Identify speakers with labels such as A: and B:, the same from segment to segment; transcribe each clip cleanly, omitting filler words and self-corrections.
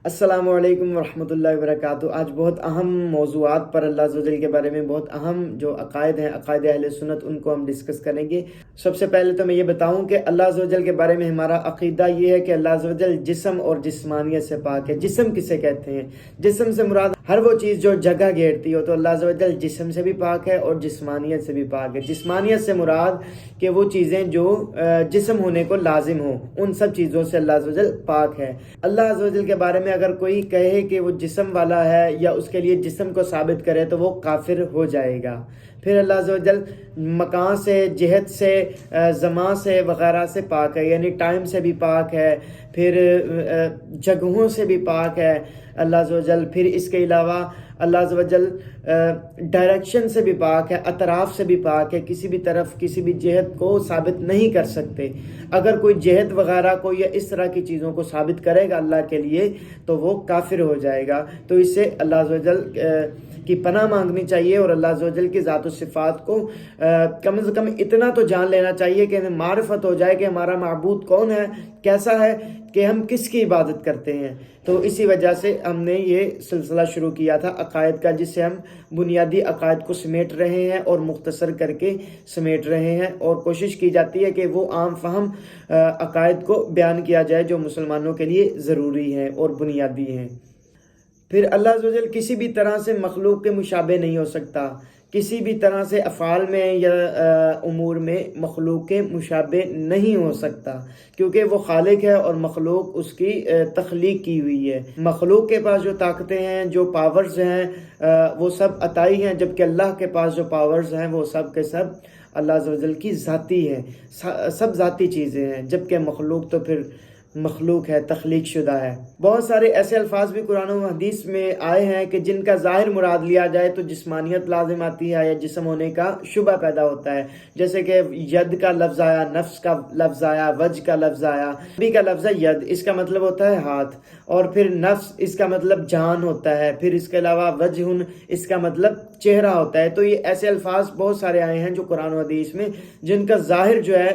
A: السلام علیکم ورحمۃ اللہ وبرکاتہ۔ آج بہت اہم موضوعات پر اللہ عز و جل کے بارے میں بہت اہم جو عقائد ہیں، عقائد اہل سنت، ان کو ہم ڈسکس کریں گے۔ سب سے پہلے تو میں یہ بتاؤں کہ اللہ عز و جل کے بارے میں ہمارا عقیدہ یہ ہے کہ اللہ عز و جل جسم اور جسمانیت سے پاک ہے۔ جسم کسے کہتے ہیں؟ جسم سے مراد ہر وہ چیز جو جگہ گھیرتی ہو، تو اللہ عز و جل جسم سے بھی پاک ہے اور جسمانیت سے بھی پاک ہے۔ جسمانیت سے مراد کہ وہ چیزیں جو جسم ہونے کو لازم ہوں، ان سب چیزوں سے اللہ عز و جل پاک ہے۔ اللہ عز و جل کے بارے میں اگر کوئی کہے کہ وہ جسم والا ہے یا اس کے لیے جسم کو ثابت کرے تو وہ کافر ہو جائے گا۔ پھر اللہ عز و جل مکان سے، جہت سے، زمان سے وغیرہ سے پاک ہے، یعنی ٹائم سے بھی پاک ہے، پھر جگہوں سے بھی پاک ہے اللہ عز و جل۔ پھر اس کے علاوہ اللہ عز و جل ڈائریکشن سے بھی پاک ہے، اطراف سے بھی پاک ہے، کسی بھی طرف کسی بھی جہت کو ثابت نہیں کر سکتے۔ اگر کوئی جہت وغیرہ کو یا اس طرح کی چیزوں کو ثابت کرے گا اللہ کے لیے تو وہ کافر ہو جائے گا۔ تو اس سے اللہ عز و جل کی پناہ مانگنی چاہیے اور اللہ عز و جل کی ذات و صفات کو کم از کم اتنا تو جان لینا چاہیے کہ ہمیں معرفت ہو جائے کہ ہمارا معبود کون ہے، کیسا ہے، کہ ہم کس کی عبادت کرتے ہیں۔ تو اسی وجہ سے ہم نے یہ سلسلہ شروع کیا تھا عقائد کا، جس سے ہم بنیادی عقائد کو سمیٹ رہے ہیں اور مختصر کر کے سمیٹ رہے ہیں، اور کوشش کی جاتی ہے کہ وہ عام فہم عقائد کو بیان کیا جائے جو مسلمانوں کے لیے ضروری ہیں اور بنیادی ہیں۔ پھر اللہ عز و جل کسی بھی طرح سے مخلوق کے مشابہ نہیں ہو سکتا، کسی بھی طرح سے افعال میں یا امور میں مخلوق کے مشابہ نہیں ہو سکتا، کیونکہ وہ خالق ہے اور مخلوق اس کی تخلیق کی ہوئی ہے۔ مخلوق کے پاس جو طاقتیں ہیں، جو پاورز ہیں، وہ سب عطائی ہیں، جبکہ اللہ کے پاس جو پاورز ہیں وہ سب کے سب اللہ عز و جل کی ذاتی ہے، سب ذاتی چیزیں ہیں، جبکہ مخلوق تو پھر مخلوق ہے، تخلیق شدہ ہے۔ بہت سارے ایسے الفاظ بھی قرآن و حدیث میں آئے ہیں کہ جن کا ظاہر مراد لیا جائے تو جسمانیت لازم آتی ہے یا جسم ہونے کا شبہ پیدا ہوتا ہے، جیسے کہ ید کا لفظ آیا، نفس کا لفظ آیا، وجہ کا لفظ آیا۔ نبی کا لفظ ہے ید، اس کا مطلب ہوتا ہے ہاتھ، اور پھر نفس اس کا مطلب جان ہوتا ہے، پھر اس کے علاوہ وجہ اس کا مطلب چہرہ ہوتا ہے۔ تو یہ ایسے الفاظ بہت سارے آئے ہیں جو قرآن و حدیث میں، جن کا ظاہر جو ہے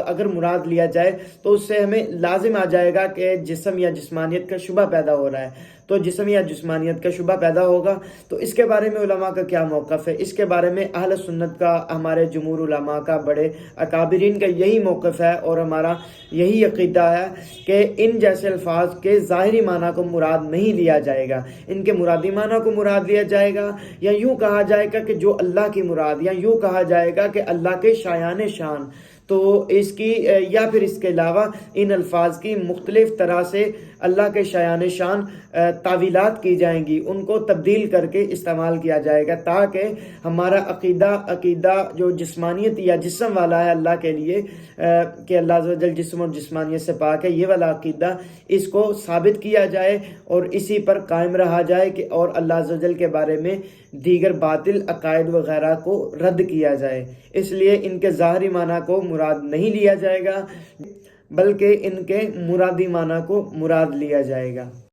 A: اگر مراد لیا جائے تو اس سے ہمیں لازم آ جائے گا کہ جسم یا جسمانیت کا شبہ پیدا ہو رہا ہے۔ تو جسم یا جسمانیت کا شبہ پیدا ہوگا تو اس کے بارے میں علماء کا کیا موقف ہے؟ اس کے بارے میں اہل سنت کا، ہمارے جمہور علماء کا، بڑے اکابرین کا یہی موقف ہے اور ہمارا یہی عقیدہ ہے کہ ان جیسے الفاظ کے ظاہری معنی کو مراد نہیں لیا جائے گا، ان کے مرادی معنی کو مراد لیا جائے گا، یا یوں کہا جائے گا کہ جو اللہ کی مراد، یا یوں کہا جائے گا کہ اللہ کے شایان شان۔ تو اس کی یا پھر اس کے علاوہ ان الفاظ کی مختلف طرح سے اللہ کے شایان شان تعویلات کی جائیں گی، ان کو تبدیل کر کے استعمال کیا جائے گا، تاکہ ہمارا عقیدہ جو جسمانیت یا جسم والا ہے اللہ کے لیے، کہ اللہ عز و جل جسم اور جسمانیت سے پاک ہے، یہ والا عقیدہ اس کو ثابت کیا جائے اور اسی پر قائم رہا جائے، کہ اور اللہ عز و جل کے بارے میں دیگر باطل عقائد وغیرہ کو رد کیا جائے۔ اس لیے ان کے ظاہری معنی کو مراد نہیں لیا جائے گا، بلکہ ان کے مرادی معنی کو مراد لیا جائے گا۔